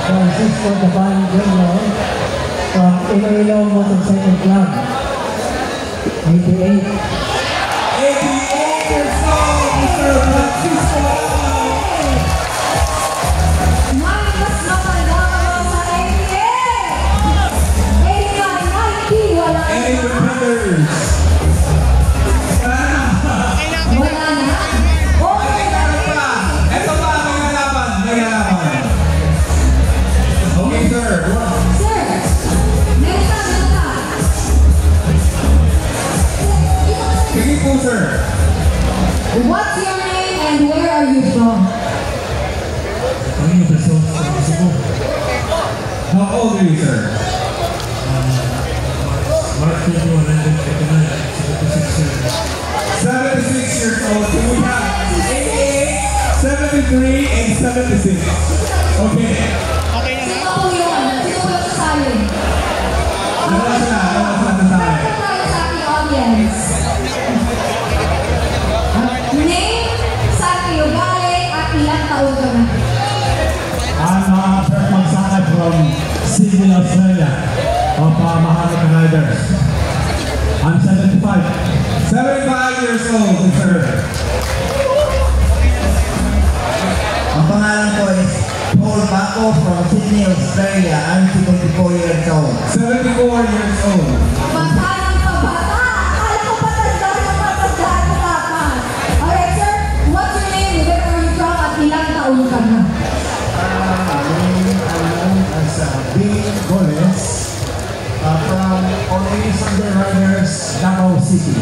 Francisco Taban Jr. from Iloilo Motorcycle Club. 88. 88 years old, Mr. Francisco. Mas matanda ka sa 88. 89, 90, wala na. Independence. Wala na. Okay, meron pa. Ito pa, naghihirapan. Okay, sir. Sir, next time. Sige po, sir. What's your name and where are you from? How old are you, sir? March 21, 1989, 76 years. 76 years old. So we have 88, 73, and 76. Okay. Sino po yun? Sino po yung sasali? Wala sila sa tayo. Meron tayo sa ating audience. Name, saan kayo galing, at ilang taon ka na? I'm Bert Magsakay from Sydney, Australia, of Maharakan Riders. I'm 75. 75 years old, sir. Ang pangalan ko is Paul Baco from Sydney, Australia. I'm 74 years old. 74 years old. Bata ng pabata. Akala ko patanda ng patandaan mo dapat. Alright, sir. What's your name? Where are you from? At ilang taon ka na? I'm known as Bill Goles from Only Sunday Riders, Davao City.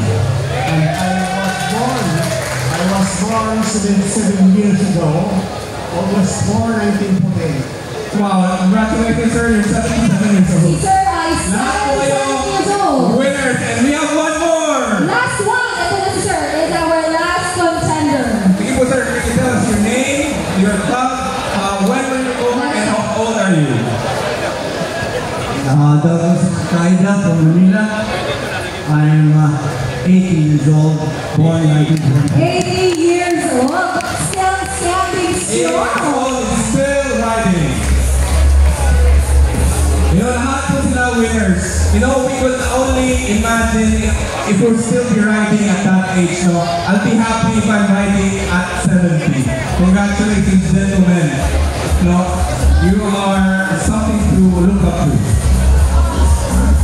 And I was born 77 years ago, August 4, 1948. Wow, congratulations, sir. You're 77 years Si old. Sir ay Lahat po 77 kayo years old. winners, and we have one more. Last one. Ito na si Sir. Is our last contender. Sige po, sir. Can you tell us your name, your club, when were you born, and how old are you? Douglas Kaida from Manila. I'm 80 years old, born 1920. 80 years old. Still standing 8 years strong. old, still riding. You know, lahat po sila winners. You know, we could only imagine if we'll still be riding at that age. So, I'll be happy if I'm riding at 70. Congratulations, gentlemen. You know, you are something to look up to.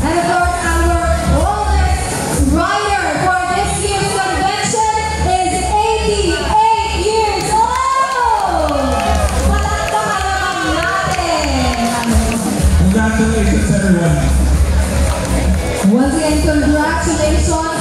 And of course, our oldest rider for this year's convention is 88 years old! Palakpakan naman natin! Congratulations, everyone. Once again, congratulations